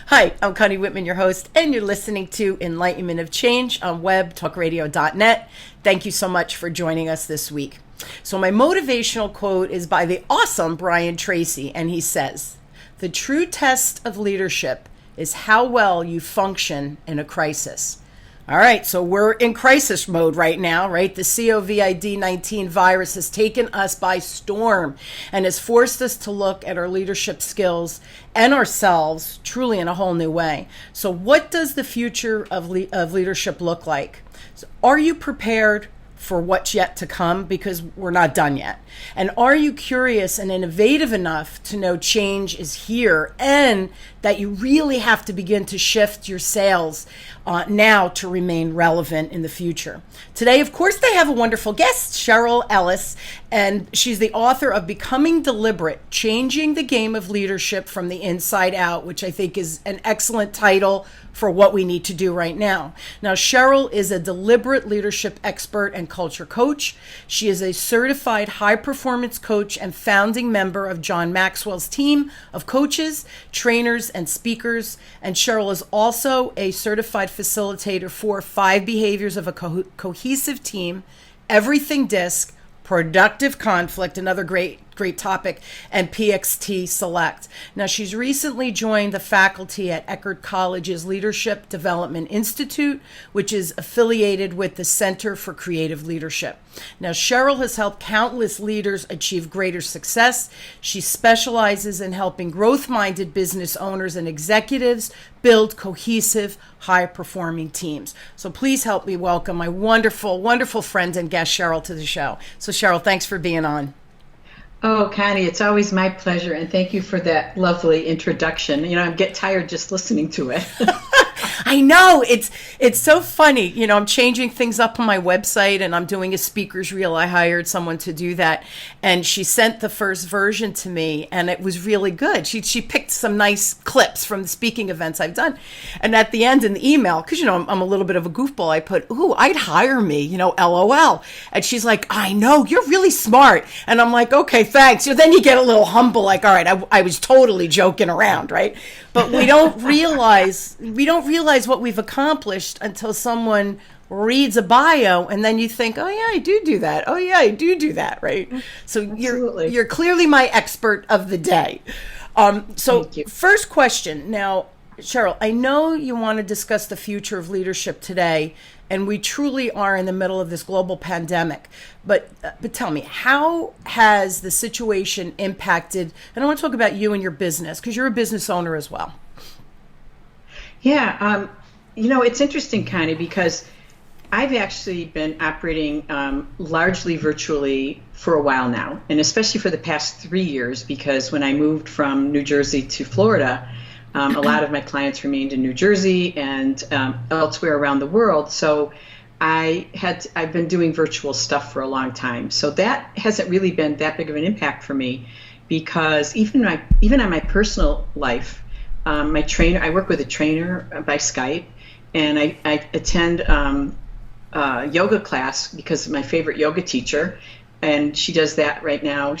Hi, I'm Connie Whitman, your host, and you're listening to Enlightenment of Change on webtalkradio.net. Thank you so much for joining us this week. So my motivational quote is by the awesome Brian Tracy, and he says, "The true test of leadership is how well you function in a crisis." All right, so we're in crisis mode right now, right? The COVID-19 virus has taken us by storm and has forced us to look at our leadership skills and ourselves truly in a whole new way. So what does the future of leadership look like? So are you prepared for what's yet to come? Because we're not done yet. And are you curious and innovative enough to know change is here and that you really have to begin to shift your sails now to remain relevant in the future? Today, of course, they have a wonderful guest, Cheryl Ellis, and she's the author of Becoming Deliberate, Changing the Game of Leadership from the Inside Out, which I think is an excellent title for what we need to do right now. Now, Cheryl is a deliberate leadership expert and culture coach. She is a certified high-performance coach and founding member of John Maxwell's team of coaches, trainers, and speakers. And Cheryl is also a certified facilitator for 5 behaviors of a cohesive team, everything DISC, productive conflict, another great topic, and PXT Select. Now, she's recently joined the faculty at Eckerd College's Leadership Development Institute, which is affiliated with the Center for Creative Leadership. Now, Cheryl has helped countless leaders achieve greater success. She specializes in helping growth-minded business owners and executives build cohesive, high-performing teams. So please help me welcome my wonderful, wonderful friend and guest, Cheryl, to the show. So Cheryl, thanks for being on. Oh, Connie, it's always my pleasure, and thank you for that lovely introduction. You know, I get tired just listening to it. I know, it's so funny. You know, I'm changing things up on my website, and I'm doing a speaker's reel. I hired someone to do that, and she sent the first version to me, and it was really good. She picked some nice clips from the speaking events I've done, and at the end in the email, because, you know, I'm a little bit of a goofball, I put, "Ooh, I'd hire me, you know, LOL." And she's like, "I know, you're really smart." And I'm like, "Okay, thanks." So then you get a little humble, like, all right, I was totally joking around, right? But we don't realize what we've accomplished until someone reads a bio, and then you think, "Oh yeah, I do that. Oh yeah, I do that." Right? So you're clearly my expert of the day. So first question now, Cheryl, I know you want to discuss the future of leadership today, and we truly are in the middle of this global pandemic. But tell me, how has the situation impacted, and I want to talk about you and your business, because you're a business owner as well. Yeah, you know, it's interesting, Connie, because I've actually been operating largely virtually for a while now, and especially for the past 3 years, because when I moved from New Jersey to Florida, a lot of my clients remained in New Jersey and elsewhere around the world. So I've been doing virtual stuff for a long time. So that hasn't really been that big of an impact for me, because even on my personal life, I work with a trainer by Skype, and I attend yoga class because of my favorite yoga teacher. And she does that right now.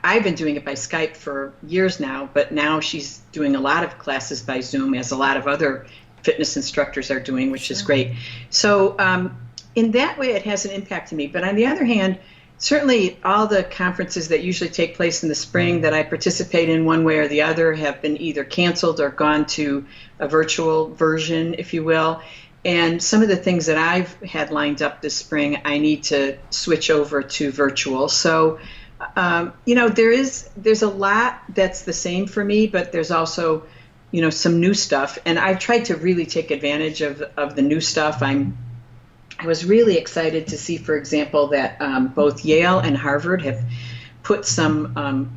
I've been doing it by Skype for years now, but now she's doing a lot of classes by Zoom, as a lot of other fitness instructors are doing, which is great. So in that way, it hasn't impacted me. But on the other hand, certainly all the conferences that usually take place in the spring that I participate in one way or the other have been either canceled or gone to a virtual version, if you will. And some of the things that I've had lined up this spring, I need to switch over to virtual. So, you know, there's a lot that's the same for me, but there's also, you know, some new stuff. And I've tried to really take advantage of the new stuff. I was really excited to see, for example, that both Yale and Harvard have put some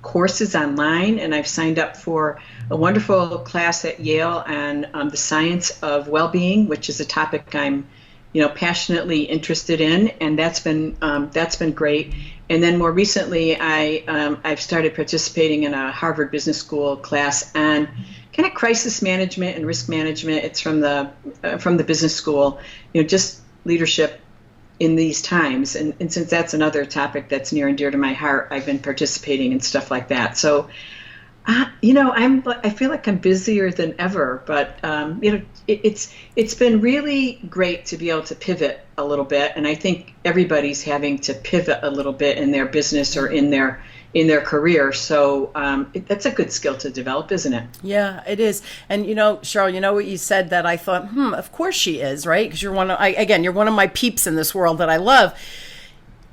courses online, and I've signed up for a wonderful class at Yale on the science of well-being, which is a topic I'm, you know, passionately interested in, and that's been great. And then more recently, I've started participating in a Harvard Business School class on kind of crisis management and risk management. It's from the business school, you know, just leadership in these times. And since that's another topic that's near and dear to my heart, I've been participating in stuff like that. So I feel like I'm busier than ever, but it's been really great to be able to pivot a little bit, and I think everybody's having to pivot a little bit in their business or in their career. So that's a good skill to develop, isn't it? Yeah, it is. And Cheryl, what you said that I thought, of course she is, right? Because you're you're one of my peeps in this world that I love.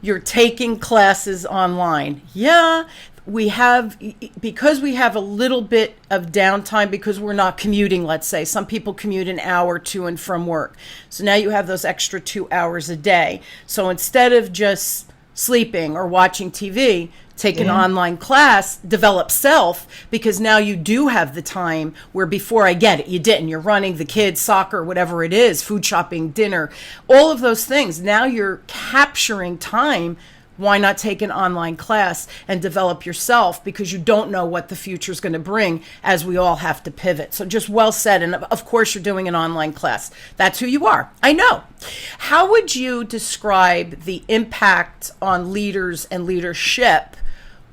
You're taking classes online. Yeah. Because we have a little bit of downtime because we're not commuting, let's say. Some people commute an hour to and from work. So now you have those extra 2 hours a day. So instead of just sleeping or watching TV, take an online class, develop self, because now you do have the time where before, I get it, you didn't. You're running the kids, soccer, whatever it is, food shopping, dinner, all of those things. Now you're capturing time. Why not take an online class and develop yourself, because you don't know what the future is going to bring, as we all have to pivot. So just well said. And of course, you're doing an online class. That's who you are. I know. How would you describe the impact on leaders and leadership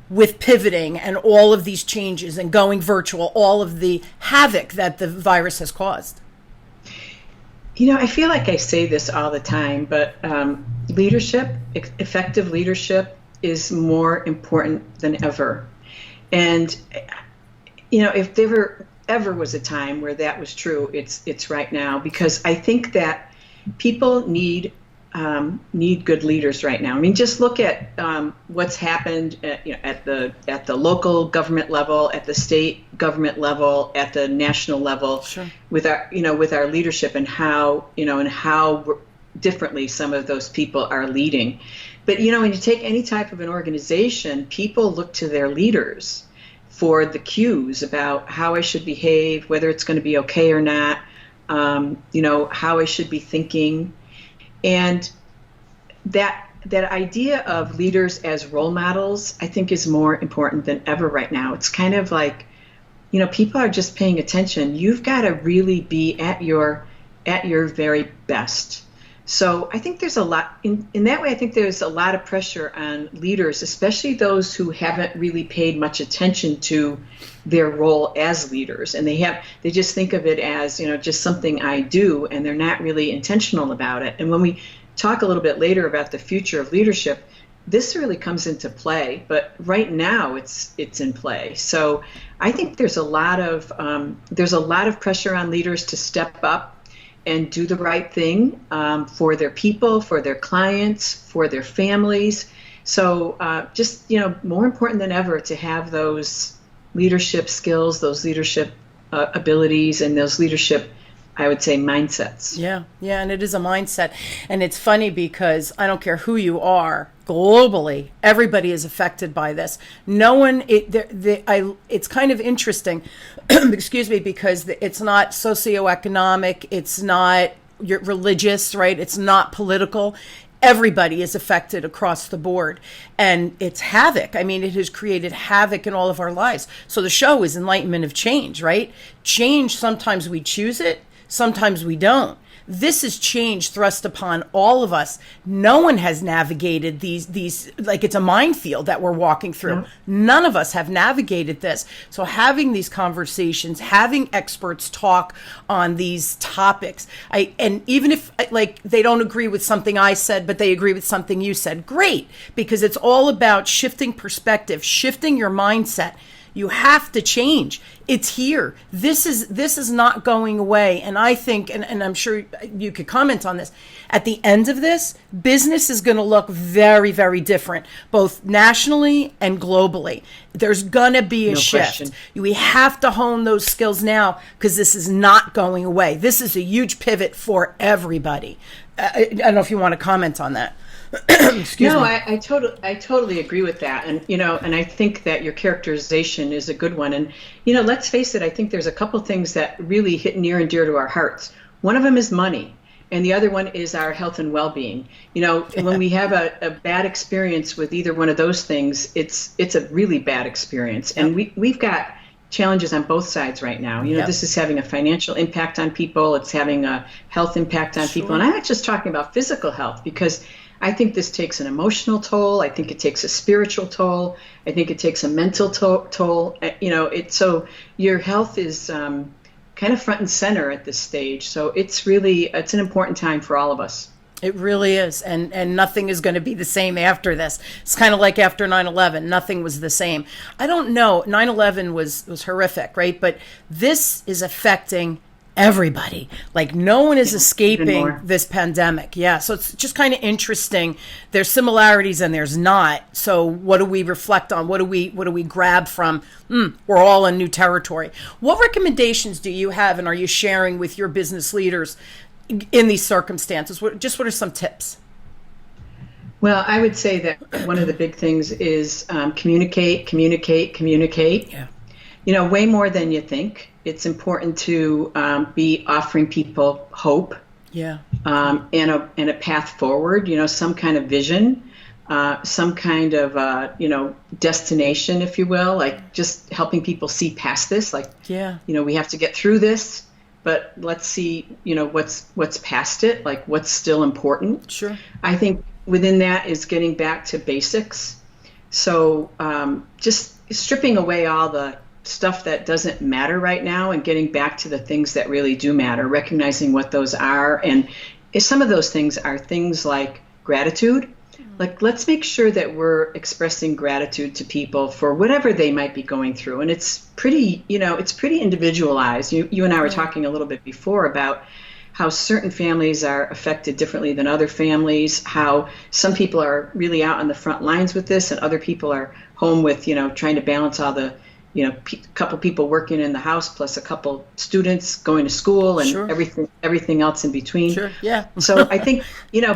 with pivoting and all of these changes and going virtual, all of the havoc that the virus has caused? I feel like I say this all the time, but leadership, effective leadership, is more important than ever. And, if there ever was a time where that was true, it's right now, because I think that people need good leaders right now. I mean, just look at what's happened at the local government level, at the state government level, at the national level, sure, with our leadership, and how differently some of those people are leading. But when you take any type of an organization, people look to their leaders for the cues about how I should behave, whether it's going to be okay or not, how I should be thinking. And that idea of leaders as role models, I think, is more important than ever right now. It's kind of like, people are just paying attention. You've got to really be at your very best. So I think there's a lot in that way. I think there's a lot of pressure on leaders, especially those who haven't really paid much attention to their role as leaders, and they just think of it as just something I do, and they're not really intentional about it. And when we talk a little bit later about the future of leadership, this really comes into play. But right now, it's in play. So I think there's a lot of pressure on leaders to step up and do the right thing for their people, for their clients, for their families. So just more important than ever to have those leadership skills, those leadership abilities, and those leadership, I would say, mindsets. Yeah, and it is a mindset. And it's funny because I don't care who you are, globally, everybody is affected by this. No one, it's kind of interesting, excuse me, because it's not socioeconomic, it's not religious, right? It's not political. Everybody is affected across the board, and it's havoc. I mean, it has created havoc in all of our lives. So the show is Enlightenment of Change, right? Change, sometimes we choose it, sometimes we don't. This is change thrust upon all of us. No one has navigated these like it's a minefield that we're walking through. Yeah. None of us have navigated this. So having these conversations, having experts talk on these topics, and even if like they don't agree with something I said, but they agree with something you said, great, because it's all about shifting perspective, shifting your mindset. You have to change. It's here. This is not going away. And I think, and I'm sure you could comment on this, at the end of this, business is going to look very, very different, both nationally and globally. There's going to be a shift. Question. We have to hone those skills now, because this is not going away. This is a huge pivot for everybody. I don't know if you want to comment on that. Excuse me. I totally agree with that, and and I think that your characterization is a good one. And let's face it, I think there's a couple things that really hit near and dear to our hearts. One of them is money, and the other one is our health and well-being. When we have a bad experience with either one of those things, it's a really bad experience, and we've got challenges on both sides right now. This is having a financial impact on people. It's having a health impact on people, and I'm not just talking about physical health, because I think this takes an emotional toll. I think it takes a spiritual toll. I think it takes a mental toll. So your health is kind of front and center at this stage. So it's an important time for all of us. It really is. And nothing is going to be the same after this. It's kind of like after 9/11. Nothing was the same. I don't know. 9/11 was horrific, right? But this is affecting everybody. Like no one is escaping this pandemic. Yeah. So it's just kind of interesting. There's similarities and there's not. So what do we reflect on? What do we grab from? We're all in new territory. What recommendations do you have and are you sharing with your business leaders in these circumstances? What are some tips? Well, I would say that one of the big things is communicate. Yeah. Way more than you think. It's important to be offering people hope. Yeah. And a path forward. Some kind of vision, some kind of destination, if you will. Like just helping people see past this. Like we have to get through this. But let's see, what's past it, like what's still important. Sure. I think within that is getting back to basics. So just stripping away all the stuff that doesn't matter right now and getting back to the things that really do matter, recognizing what those are. And some of those things are things like gratitude. Like, let's make sure that we're expressing gratitude to people for whatever they might be going through. And it's pretty individualized. You and I were talking a little bit before about how certain families are affected differently than other families, how some people are really out on the front lines with this and other people are home with, trying to balance all the, couple people working in the house plus a couple students going to school and Sure. everything else in between. Sure. Yeah. So I think,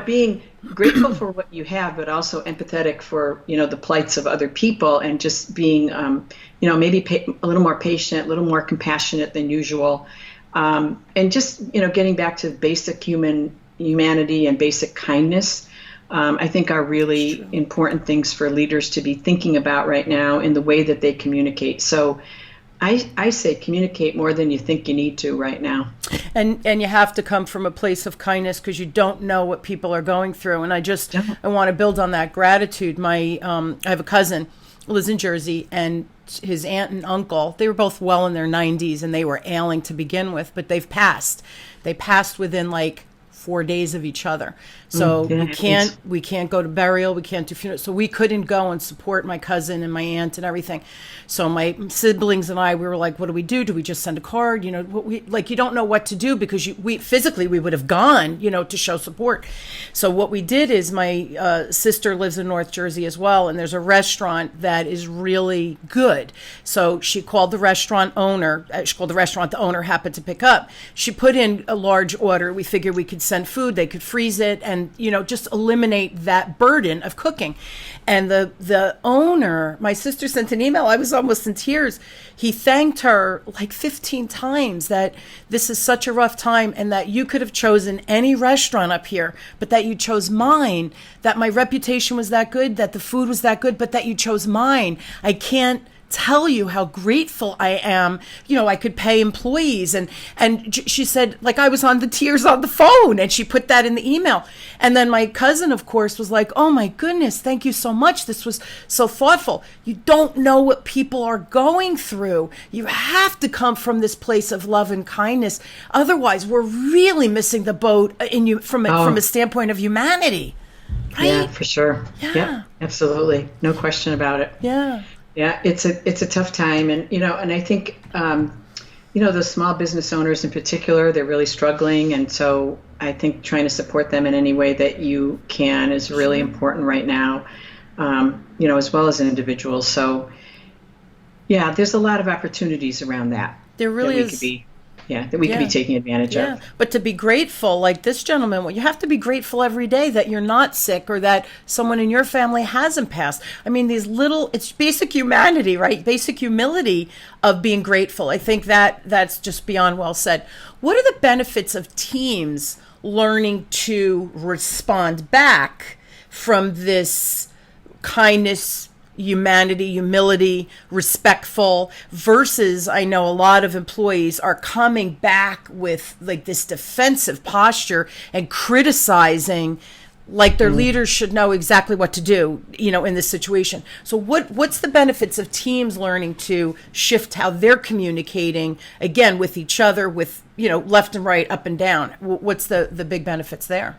being grateful for what you have, but also empathetic for, the plights of other people and just being, maybe a little more patient, a little more compassionate than usual. And just, getting back to basic humanity and basic kindness, I think are really important things for leaders to be thinking about right now in the way that they communicate. So I say communicate more than you think you need to right now. And you have to come from a place of kindness because you don't know what people are going through. And I want to build on that gratitude. I have a cousin who lives in Jersey, and his aunt and uncle, they were both well in their 90s and they were ailing to begin with, but they've passed. They passed within like 4 days of each other. So we can't go to burial, we can't do funerals. So we couldn't go and support my cousin and my aunt and everything. So my siblings and I, we were like, what do we do? Do we just send a card? You don't know what to do because we physically would have gone, to show support. So what we did is my sister lives in North Jersey as well, and there's a restaurant that is really good. So she called the restaurant owner. The owner happened to pick up. She put in a large order. We figured we could send food, they could freeze it, and just eliminate that burden of cooking. And the owner, my sister sent an email, I was almost in tears. He thanked her like 15 times that this is such a rough time and that you could have chosen any restaurant up here, but that you chose mine, that my reputation was that good, that the food was that good, but that you chose mine. I can't tell you how grateful I am. I could pay employees, and she said, like, I was on the tears on the phone, and she put that in the email. And then my cousin, of course, was like, oh my goodness, thank you so much. This was so thoughtful. You don't know what people are going through. You have to come from this place of love and kindness. Otherwise, we're really missing the boat from a standpoint of humanity. Right? Yeah, for sure. Yeah, absolutely. No question about it. Yeah. Yeah, it's a tough time, and I think the small business owners in particular, they're really struggling, and so I think trying to support them in any way that you can is really important right now, as well as individuals. So, yeah, there's a lot of opportunities around that. There really is. That we could be taking advantage of. But to be grateful, like this gentleman, you have to be grateful every day that you're not sick or that someone in your family hasn't passed. I mean, it's basic humanity, right? Basic humility of being grateful. I think that's just beyond well said. What are the benefits of teams learning to respond back from this kindness, humanity, humility, respectful, versus I know a lot of employees are coming back with like this defensive posture and criticizing like their leaders should know exactly what to do, in this situation. So what's the benefits of teams learning to shift how they're communicating, again, with each other, with, left and right, up and down? What's the big benefits there?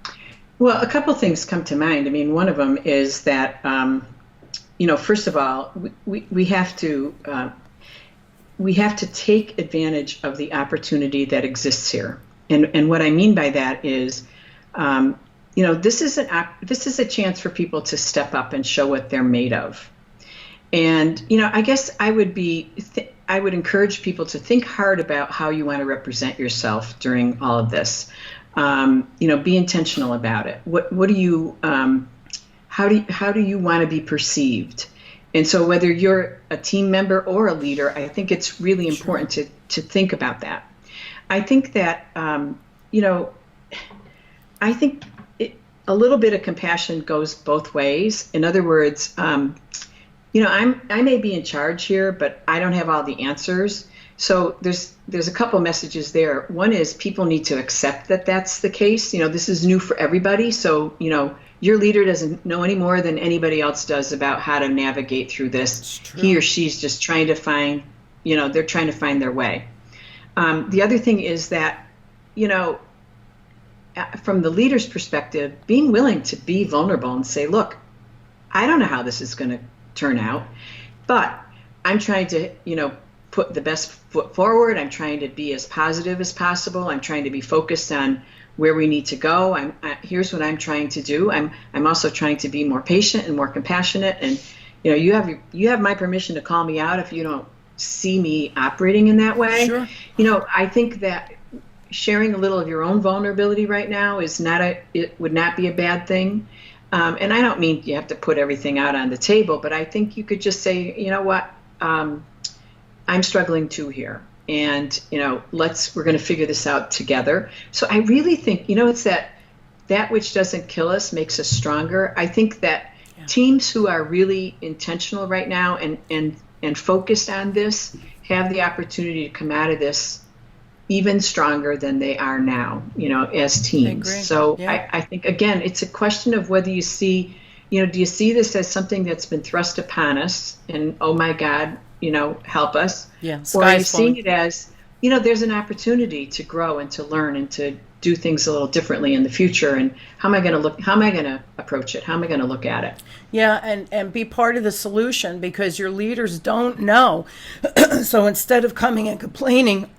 Well, a couple things come to mind. I mean, one of them is that, first of all, we have to take advantage of the opportunity that exists here. And what I mean by that is, this is a chance for people to step up and show what they're made of. And, I guess I would encourage people to think hard about how you want to represent yourself during all of this. Be intentional about it. What do you, how do you want to be perceived? And so whether you're a team member or a leader, I think it's really important to think about that. I think that, I think a little bit of compassion goes both ways. In other words, I may be in charge here, but I don't have all the answers. So there's a couple messages there. One is people need to accept that that's the case. This is new for everybody. So, your leader doesn't know any more than anybody else does about how to navigate through this. He or she's just trying to find, they're trying to find their way. The other thing is that, from the leader's perspective, being willing to be vulnerable and say, look, I don't know how this is going to turn out, but I'm trying to, put the best foot forward. I'm trying to be as positive as possible. I'm trying to be focused on where we need to go. Here's what I'm trying to do. I'm also trying to be more patient and more compassionate. And, you have my permission to call me out if you don't see me operating in that way. Sure. I think that sharing a little of your own vulnerability right now it would not be a bad thing. And I don't mean you have to put everything out on the table, but I think you could just say, you know what, I'm struggling too here. And, we're going to figure this out together. So I really think, it's that which doesn't kill us makes us stronger. I think that teams who are really intentional right now and focused on this have the opportunity to come out of this even stronger than they are now, as teams. So I think, again, it's a question of whether you see, do you see this as something that's been thrust upon us and, oh my God, help us? Yeah. Or are you seeing it as, there's an opportunity to grow and to learn and to do things a little differently in the future? And how am I going to approach it? How am I going to look at it? Yeah. And be part of the solution, because your leaders don't know. So instead of coming and complaining,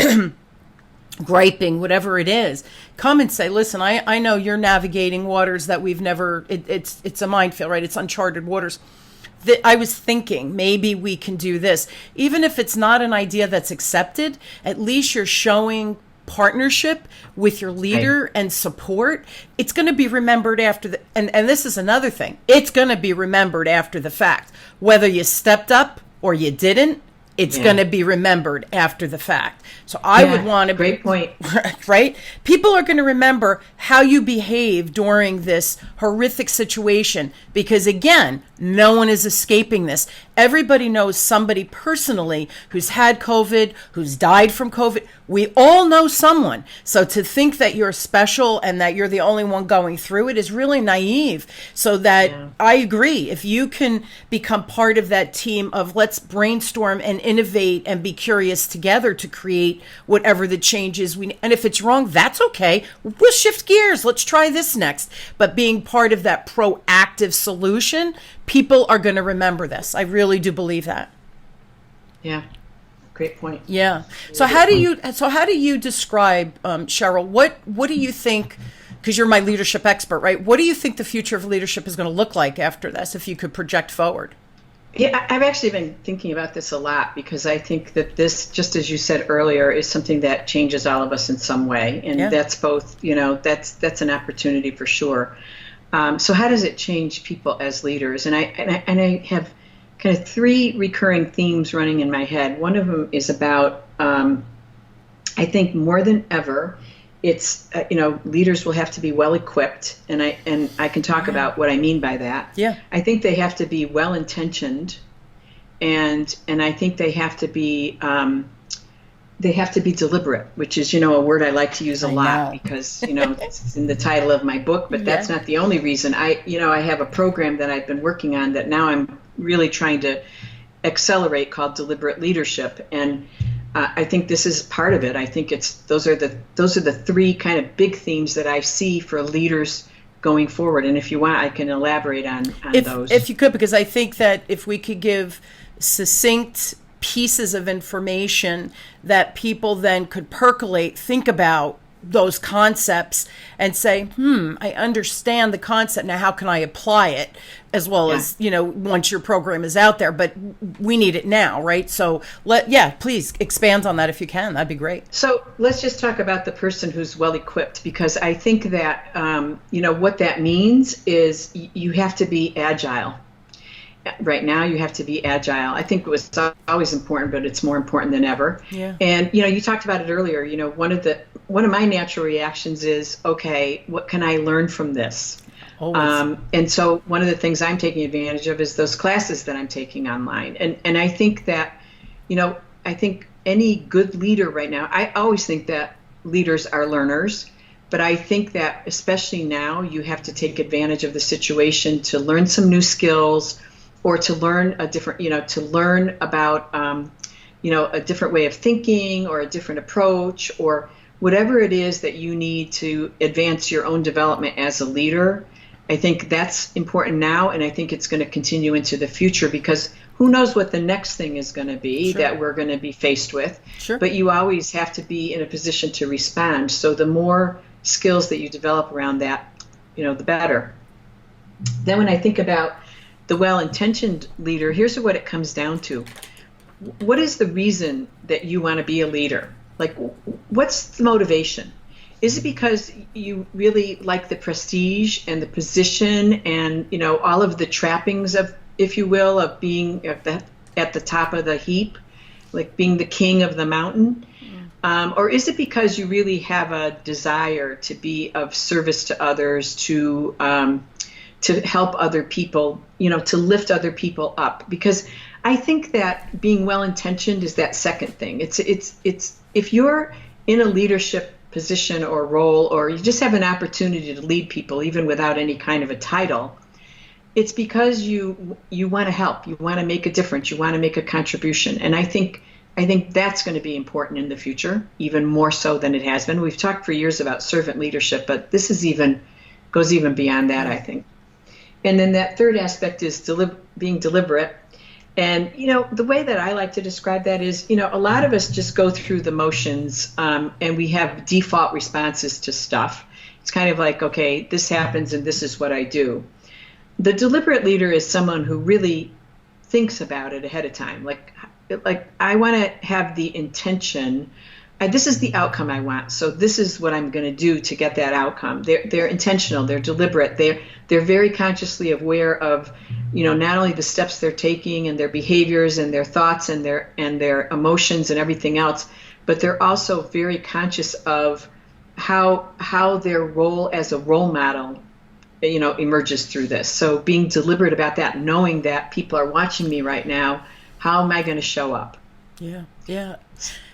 griping, whatever it is, come and say, listen, I know you're navigating waters that we've never, it's a minefield, right? It's uncharted waters. I was thinking maybe we can do this. Even if it's not an idea that's accepted, at least you're showing partnership with your leader and support. It's going to be remembered after and this is another thing. It's going to be remembered after the fact. Whether you stepped up or you didn't, it's going to be remembered after the fact. So I would want to great point. Right? People are going to remember how you behave during this horrific situation, because again, no one is escaping this. Everybody knows somebody personally who's had COVID, who's died from COVID. We all know someone. So to think that you're special and that you're the only one going through it is really naive. So that I agree. If you can become part of that team of let's brainstorm and innovate and be curious together to create whatever the changes we need. And if it's wrong, that's okay. We'll shift gears. Let's try this next. But being part of that proactive solution, people are going to remember this. I really do believe that. Yeah. Great point. Yeah. So how do you describe, Cheryl, what do you think, because you're my leadership expert, right? What do you think the future of leadership is going to look like after this, if you could project forward? Yeah, I've actually been thinking about this a lot, because I think that this, just as you said earlier, is something that changes all of us in some way. And that's both, that's an opportunity for sure. So how does it change people as leaders? And I have kind of three recurring themes running in my head. One of them is about, I think more than ever, it's, leaders will have to be well equipped, and I can talk about what I mean by that. Yeah. I think they have to be well intentioned, and I think they have to be they have to be deliberate, which is, a word I like to use a lot because, it's in the title of my book, but that's not the only reason. I have a program that I've been working on that now I'm really trying to accelerate called Deliberate Leadership. And I think this is part of it. I think those are the three kind of big themes that I see for leaders going forward. And if you want, I can elaborate on those. If you could, because I think that if we could give succinct pieces of information that people then could percolate, think about those concepts and say, I understand the concept. Now, how can I apply it? As well as, once your program is out there, but we need it now, right? So please expand on that if you can. That'd be great. So let's just talk about the person who's well equipped, because I think that, what that means is you have to be agile. Right now, you have to be agile. I think it was always important, but it's more important than ever. Yeah. And, you talked about it earlier. One of my natural reactions is, okay, what can I learn from this? And so one of the things I'm taking advantage of is those classes that I'm taking online. And I think that, I think any good leader right now, I always think that leaders are learners, but I think that especially now you have to take advantage of the situation to learn some new skills or to learn a different, to learn about, a different way of thinking or a different approach or whatever it is that you need to advance your own development as a leader. I think that's important now, and I think it's going to continue into the future because who knows what the next thing is going to be that we're going to be faced with. Sure. But you always have to be in a position to respond. So the more skills that you develop around that, the better. Then when I think about the well-intentioned leader, here's what it comes down to. What is the reason that you want to be a leader? Like, what's the motivation? Is it because you really like the prestige and the position and, all of the trappings of, if you will, of being at the top of the heap, like being the king of the mountain? Or is it because you really have a desire to be of service to others, to help other people, to lift other people up? Because I think that being well-intentioned is that second thing. It's if you're in a leadership position or role, or you just have an opportunity to lead people, even without any kind of a title, it's because you want to help, you want to make a difference, you want to make a contribution. And I think that's going to be important in the future, even more so than it has been. We've talked for years about servant leadership, but this goes even beyond that, I think. And then that third aspect is being deliberate. And, the way that I like to describe that is, a lot of us just go through the motions and we have default responses to stuff. It's kind of like, okay, this happens and this is what I do. The deliberate leader is someone who really thinks about it ahead of time. Like I want to have the intention. This is the outcome I want, so this is what I'm going to do to get that outcome. They're intentional, they're deliberate, they're very consciously aware of, not only the steps they're taking and their behaviors and their thoughts and their emotions and everything else, but they're also very conscious of how their role as a role model, emerges through this. So being deliberate about that, knowing that people are watching me right now, how am I going to show up? Yeah.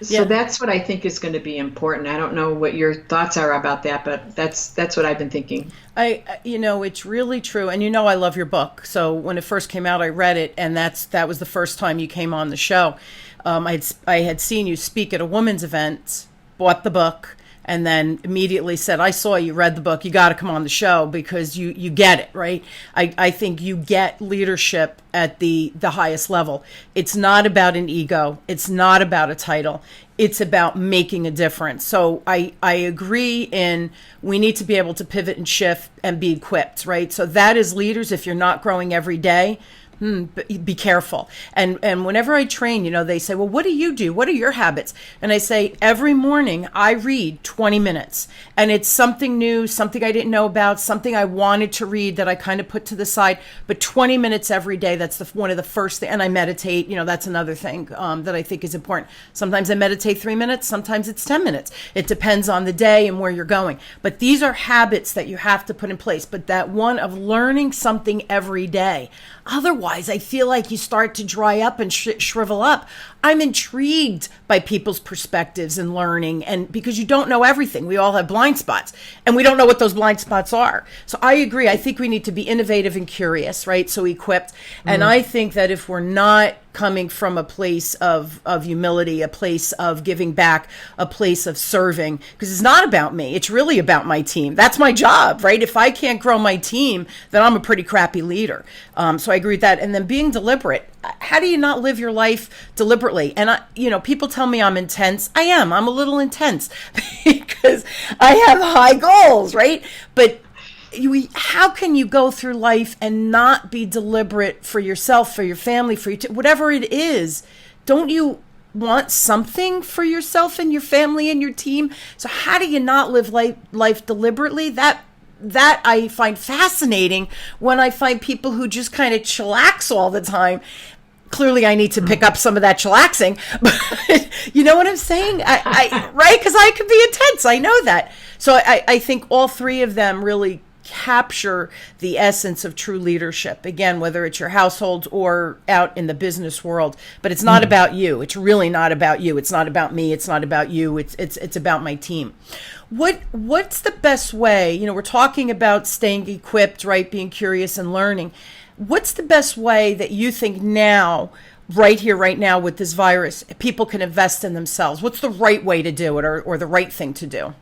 So that's what I think is going to be important. I don't know what your thoughts are about that, but that's what I've been thinking. It's really true. And I love your book. So when it first came out, I read it, and that was the first time you came on the show. I had seen you speak at a women's event, bought the book, and then immediately said, I saw you read the book, you got to come on the show because you get it, right? I think you get leadership at the highest level. It's not about an ego. It's not about a title. It's about making a difference. So I agree we need to be able to pivot and shift and be equipped, right? So that is leaders. If you're not growing every day, be careful. And whenever I train, they say, well, what do you do? What are your habits? And I say, every morning I read 20 minutes, and it's something new, something I didn't know about, something I wanted to read that I kind of put to the side, but 20 minutes every day. That's one of the first things. And I meditate, that's another thing that I think is important. Sometimes I meditate 3 minutes, sometimes it's 10 minutes. It depends on the day and where you're going. But these are habits that you have to put in place. But that one of learning something every day, Otherwise, I feel like you start to dry up and shrivel up. I'm intrigued by people's perspectives and learning, and because you don't know everything. We all have blind spots, and we don't know what those blind spots are. So I agree. I think we need to be innovative and curious, right? So equipped. And I think that if we're not coming from a place of humility, a place of giving back, a place of serving, because it's not about me. It's really about my team. That's my job, right? If I can't grow my team, then I'm a pretty crappy leader. So I agree with that. And then being deliberate. How do you not live your life deliberately? And people tell me I'm intense. I am. I'm a little intense because I have high goals, right? But how can you go through life and not be deliberate for yourself, for your family, for whatever it is? Don't you want something for yourself and your family and your team? So how do you not live life deliberately? That I find fascinating when I find people who just kind of chillax all the time. Clearly, I need to pick up some of that chillaxing, but you know what I'm saying? Right? Because I could be intense. I know that. So I think all three of them really capture the essence of true leadership. Again, whether it's your household or out in the business world, but it's not about you. It's really not about you. It's not about me. It's not about you. It's about my team. What's the best way? We're talking about staying equipped, right? Being curious and learning. What's the best way that you think now, right here, right now with this virus, people can invest in themselves? What's the right way to do it, or the right thing to do?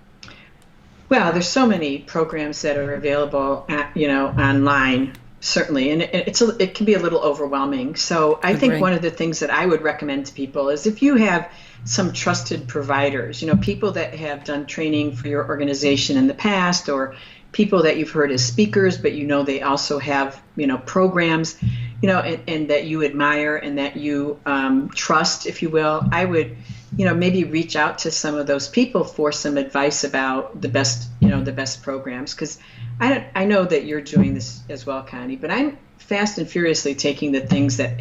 Well, there's so many programs that are available online, certainly, and it can be a little overwhelming. So I think one of the things that I would recommend to people is if you have some trusted providers, people that have done training for your organization in the past, or people that you've heard as speakers, but they also have programs, and that you admire and that you trust, if you will. I would maybe reach out to some of those people for some advice about the best programs, because I know that you're doing this as well, Connie, but I'm fast and furiously taking the things that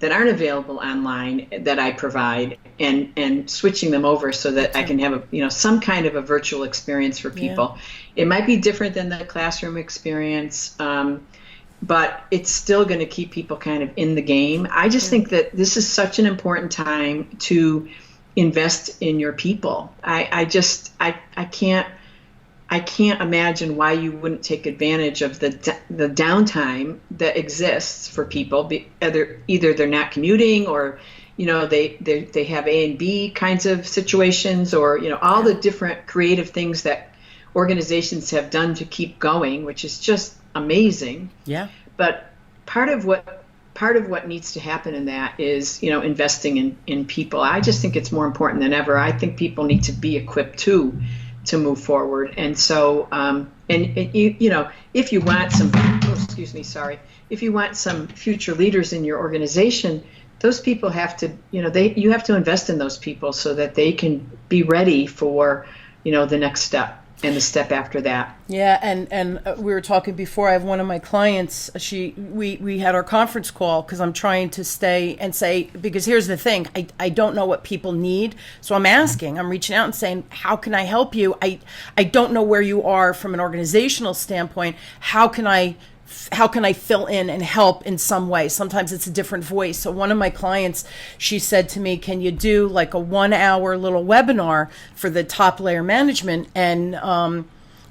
aren't available online that I provide and switching them over so that I can have some kind of a virtual experience for people. Yeah. It might be different than the classroom experience, but it's still going to keep people kind of in the game. I just think that this is such an important time to invest in your people. I can't imagine why you wouldn't take advantage of the downtime that exists for people. Either they're not commuting, or they have A and B kinds of situations, or all the different creative things that organizations have done to keep going, which is just amazing. Yeah. But part of what needs to happen in that is investing in people. I just think it's more important than ever. I think people need to be equipped to move forward. And so if you want if you want some future leaders in your organization, those people have to you have to invest in those people so that they can be ready for the next step and the step after that. Yeah, and we were talking before. I have one of my clients. We had our conference call because I'm trying to stay and say, because here's the thing, I don't know what people need, so I'm reaching out and saying, how can I help you? I don't know where you are from an organizational standpoint. How can I fill in and help in some way? Sometimes it's a different voice. So one of my clients, she said to me, can you do like a 1-hour little webinar for the top layer management? And,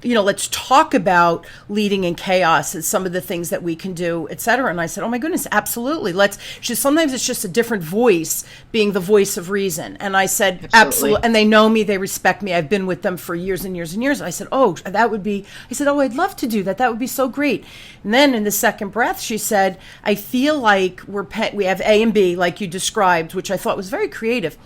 let's talk about leading in chaos and some of the things that we can do, et cetera. And I said, oh my goodness, absolutely. Sometimes it's just a different voice being the voice of reason. And I said, absolutely. And they know me, they respect me. I've been with them for years and years and years. And I said, I'd love to do that. That would be so great. And then in the second breath, she said, I feel like we have A and B, like you described, which I thought was very creative.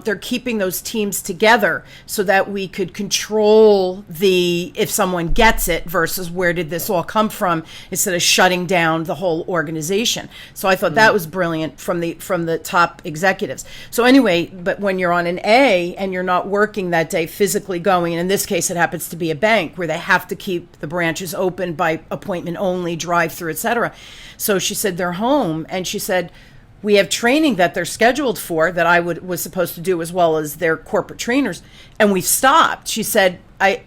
They're keeping those teams together so that we could control if someone gets it versus where did this all come from, instead of shutting down the whole organization. So I thought that was brilliant from the top executives. So anyway, but when you're on an A and you're not working that day, physically going, and in this case it happens to be a bank where they have to keep the branches open by appointment only, drive-through, etc. So she said they're home, and she said, we have training that they're scheduled for that I was supposed to do, as well as their corporate trainers, and we've stopped. She said,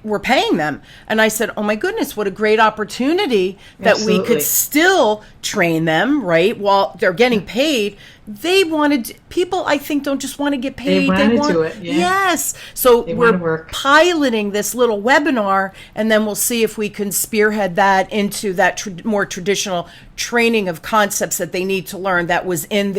we're paying them. And I said, oh my goodness, what a great opportunity that we could still train them, right? While they're getting paid. People, I think, don't just want to get paid. They want to do it. Yeah. Yes. So we're piloting this little webinar, and then we'll see if we can spearhead that into that more traditional training of concepts that they need to learn. That was in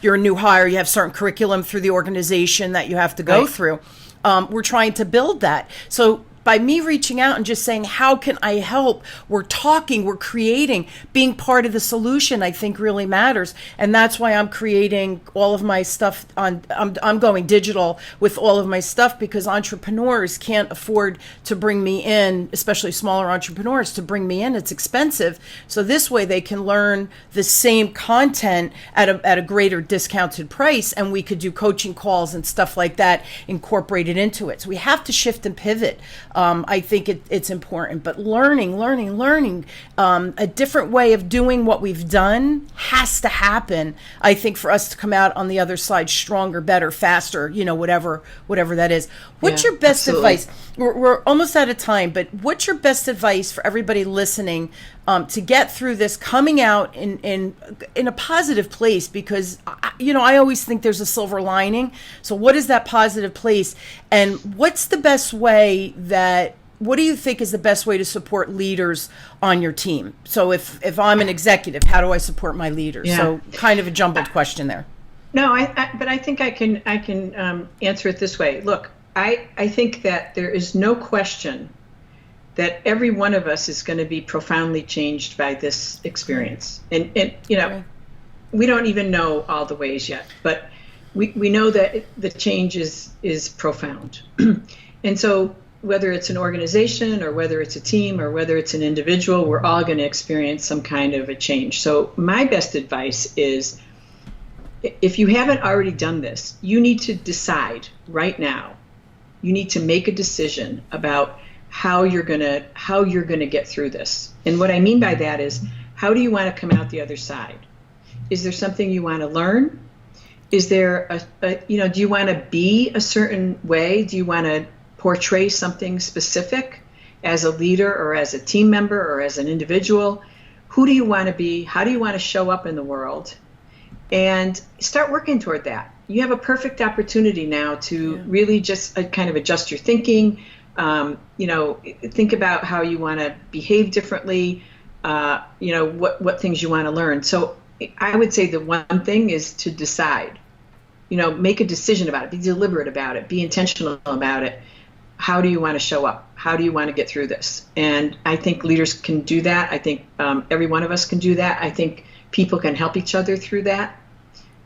you're a new hire, you have certain curriculum through the organization that you have to go through. We're trying to build that. So by me reaching out and just saying, how can I help? We're talking, we're creating, being part of the solution, I think really matters. And that's why I'm creating all of my stuff I'm going digital with all of my stuff, because entrepreneurs can't afford to bring me in, especially smaller entrepreneurs, to bring me in. It's expensive. So this way they can learn the same content at a greater discounted price. And we could do coaching calls and stuff like that incorporated into it. So we have to shift and pivot. I think it's important, but learning, a different way of doing what we've done has to happen, I think, for us to come out on the other side stronger, better, faster, whatever that is. What's your best advice? We're almost out of time, but what's your best advice for everybody listening to get through this, coming out in a positive place? Because, I always think there's a silver lining. So what is that positive place? And what's the best way what do you think is the best way to support leaders on your team? So if I'm an executive, how do I support my leaders? Yeah. So kind of a jumbled question there. No, but I think I can answer it this way. Look, I think that there is no question that every one of us is going to be profoundly changed by this experience. And we don't even know all the ways yet, but we know that the change is profound. And so whether it's an organization or whether it's a team or whether it's an individual, we're all going to experience some kind of a change. So my best advice is, if you haven't already done this, you need to decide right now. You need to make a decision about how you're going to get through this. And what I mean by that is, how do you want to come out the other side? Is there something you want to learn? Is there do you want to be a certain way? Do you want to portray something specific as a leader or as a team member or as an individual? Who do you want to be? How do you want to show up in the world? And start working toward that. You have a perfect opportunity now to really just kind of adjust your thinking. Think about how you want to behave differently. What things you want to learn. So I would say the one thing is to decide. Make a decision about it. Be deliberate about it. Be intentional about it. How do you want to show up? How do you want to get through this? And I think leaders can do that. I think every one of us can do that. I think people can help each other through that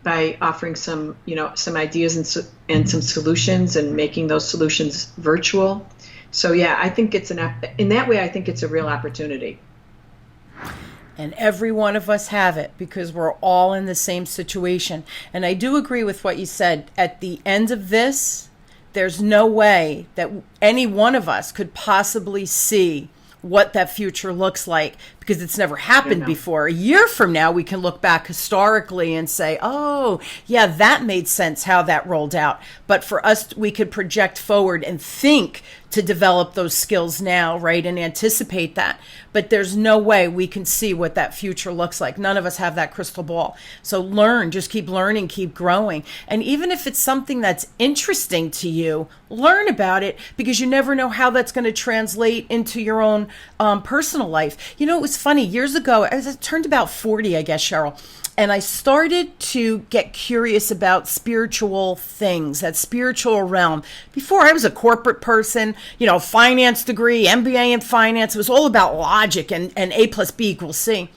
by offering some ideas and some solutions and making those solutions virtual. So yeah, I think in that way, I think it's a real opportunity. And every one of us have it, because we're all in the same situation. And I do agree with what you said. At the end of this, there's no way that any one of us could possibly see what that future looks like, because it's never happened before. A year from now, we can look back historically and say, oh, yeah, that made sense how that rolled out. But for us, we could project forward and think to develop those skills now, right, and anticipate that. But there's no way we can see what that future looks like. None of us have that crystal ball. So just keep learning, keep growing. And even if it's something that's interesting to you, learn about it, because you never know how that's going to translate into your own personal life. It was funny. Years ago, I turned about 40, I guess, Cheryl. And I started to get curious about spiritual things, that spiritual realm. Before, I was a corporate person, finance degree, MBA in finance. It was all about logic and A plus B equals C.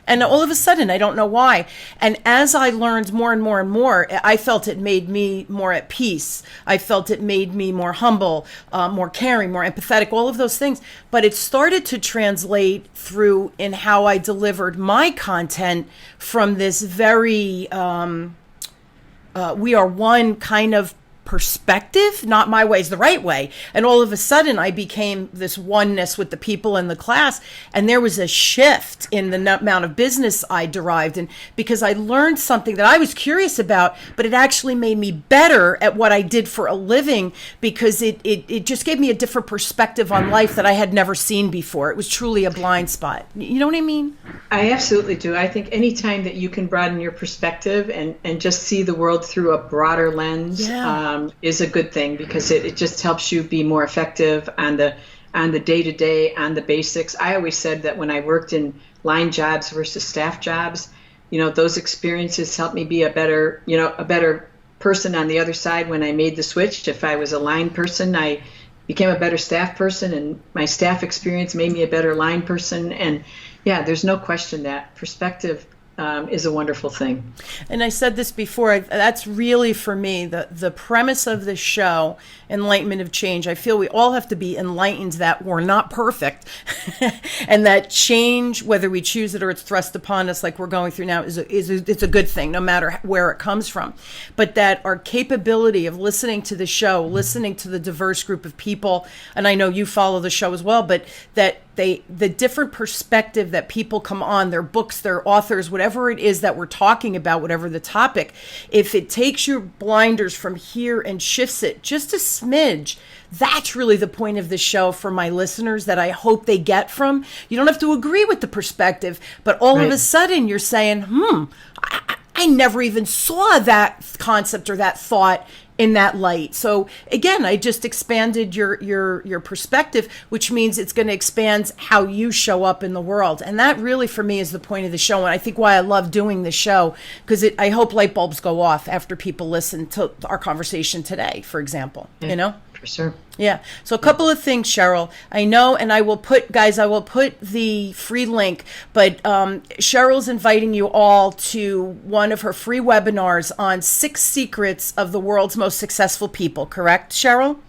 And all of a sudden, I don't know why. And as I learned more and more and more, I felt it made me more at peace. I felt it made me more humble, more caring, more empathetic, all of those things. But it started to translate through in how I delivered my content from this very, we are one kind of perspective, not my way is the right way. And all of a sudden I became this oneness with the people in the class. And there was a shift in the amount of business I derived. And because I learned something that I was curious about, but it actually made me better at what I did for a living, because it just gave me a different perspective on life that I had never seen before. It was truly a blind spot. You know what I mean? I absolutely do. I think anytime that you can broaden your perspective and just see the world through a broader lens, is a good thing, because it just helps you be more effective on the day-to-day, on the basics. I always said that when I worked in line jobs versus staff jobs, those experiences helped me be a better person on the other side when I made the switch. If I was a line person, I became a better staff person, and my staff experience made me a better line person. And yeah, there's no question that perspective is a wonderful thing. And I said this before, that's really for me the premise of this show, Enlightenment of Change. I feel we all have to be enlightened that we're not perfect and that change, whether we choose it or it's thrust upon us like we're going through now, it's a good thing, no matter where it comes from. But that our capability of listening to the show, listening to the diverse group of people, and I know you follow the show as well, but that the different perspective that people come on, their books, their authors, whatever it is that we're talking about, whatever the topic, if it takes your blinders from here and shifts it just a smidge, that's really the point of the show for my listeners that I hope they get from. You don't have to agree with the perspective, but all of a sudden you're saying, I never even saw that concept or that thought in that light. So again, I just expanded your perspective, which means it's going to expand how you show up in the world. And that really for me is the point of the show. And I think why I love doing the show, because I hope light bulbs go off after people listen to our conversation today, for example, For sure. Yeah. So a couple of things, Cheryl. I know, and I will put the free link, but Cheryl's inviting you all to one of her free webinars on 6 secrets of the world's most successful people. Correct, Cheryl?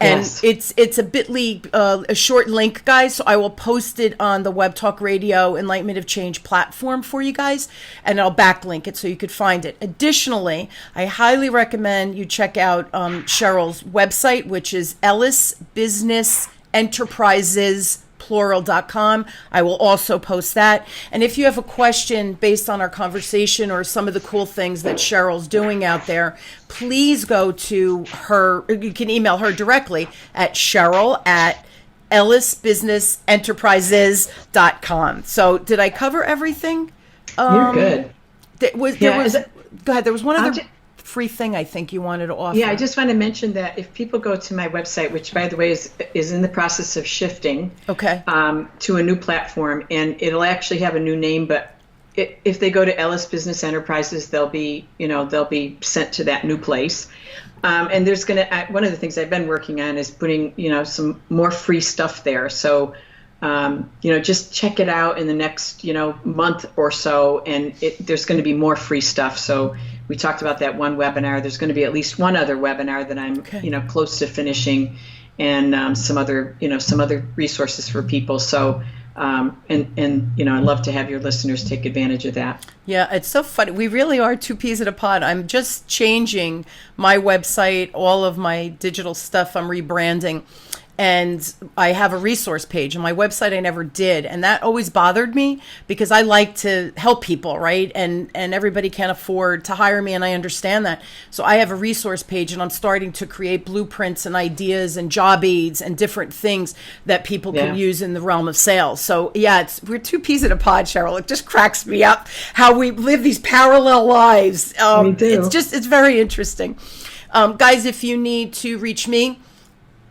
And it's a bit.ly, a short link, guys. So I will post it on the Web Talk Radio Enlightenment of Change platform for you guys, and I'll backlink it so you could find it. Additionally, I highly recommend you check out Cheryl's website, which is Ellis Business Enterprises plural.com. I will also post that. And if you have a question based on our conversation or some of the cool things that Cheryl's doing out there, please go to her. You can email her directly at Cheryl@ellisbusinessenterprises.com. So did I cover everything? You're good. Go ahead. There was one other free thing I think you wanted to offer. Yeah, I just want to mention that if people go to my website, which by the way is in the process of shifting to a new platform, and it'll actually have a new name, but if they go to Ellis Business Enterprises, they'll be sent to that new place. And there's one of the things I've been working on is putting some more free stuff there. So just check it out in the next month or so, and there's going to be more free stuff. So we talked about that one webinar. There's going to be at least one other webinar that I'm close to finishing, and some other resources for people. So I'd love to have your listeners take advantage of that. Yeah, it's so funny. We really are two peas in a pod. I'm just changing my website, all of my digital stuff. I'm rebranding. And I have a resource page on my website. I never did. And that always bothered me because I like to help people, right? And everybody can't afford to hire me, and I understand that. So I have a resource page, and I'm starting to create blueprints and ideas and job aids and different things that people can use in the realm of sales. So yeah, we're two peas in a pod, Cheryl. It just cracks me up how we live these parallel lives. We do. It's very interesting. Guys, if you need to reach me,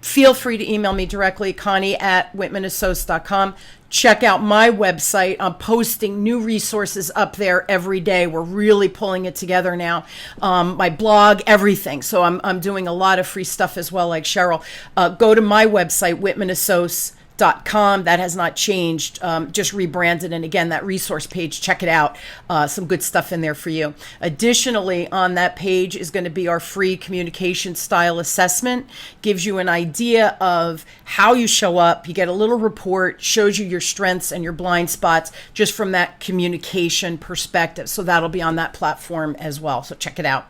feel free to email me directly, Connie@whitmanassociates.com. Check out my website. I'm posting new resources up there every day. We're really pulling it together now. My blog, everything. So I'm doing a lot of free stuff as well, like Cheryl. Go to my website, whitmanassociates.com. That has not changed, just rebranded. And again, that resource page, check it out. Some good stuff in there for you. Additionally, on that page is going to be our free communication style assessment. Gives you an idea of how you show up. You get a little report, shows you your strengths and your blind spots just from that communication perspective. So that'll be on that platform as well. So check it out.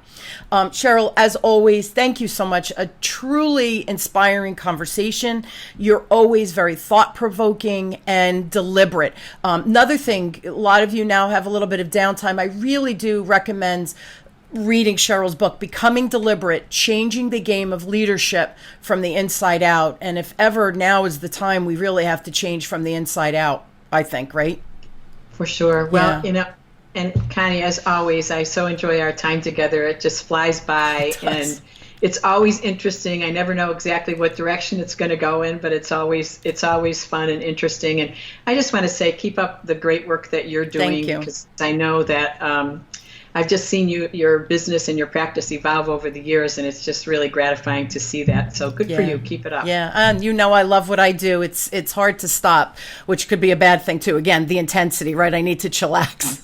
Cheryl, as always, thank you so much. A truly inspiring conversation. You're always very thought-provoking and deliberate. Another thing, a lot of you now have a little bit of downtime. I really do recommend reading Cheryl's book, Becoming Deliberate, Changing the Game of Leadership from the Inside Out. And if ever, now is the time we really have to change from the inside out, I think, right? For sure. Well, and Connie, as always, I so enjoy our time together. It just flies by, and it's always interesting. I never know exactly what direction it's going to go in, but it's always fun and interesting. And I just want to say, keep up the great work that you're doing. Thank you. Because I know that I've just seen your business and your practice evolve over the years, and it's just really gratifying to see that. So good for you. Keep it up. Yeah, and I love what I do. It's hard to stop, which could be a bad thing too. Again, the intensity, right? I need to chillax.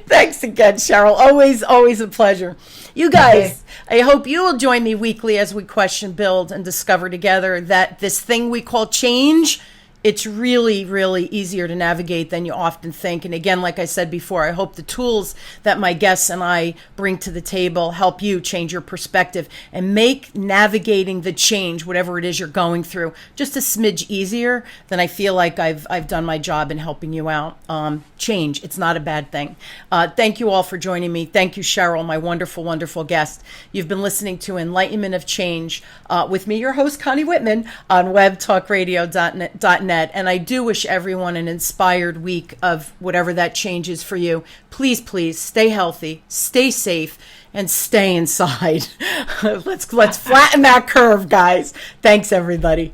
Thanks again, Cheryl. Always a pleasure. You guys, I hope you will join me weekly as we question, build, and discover together that this thing we call change, it's really, really easier to navigate than you often think. And again, like I said before, I hope the tools that my guests and I bring to the table help you change your perspective and make navigating the change, whatever it is you're going through, just a smidge easier than I feel like I've done my job in helping you out. Change, it's not a bad thing. Thank you all for joining me. Thank you, Cheryl, my wonderful, wonderful guest. You've been listening to Enlightenment of Change with me, your host, Connie Whitman, on webtalkradio.net. And I do wish everyone an inspired week of whatever that change is for you. Please, please stay healthy, stay safe, and stay inside. Let's flatten that curve, guys. Thanks, everybody.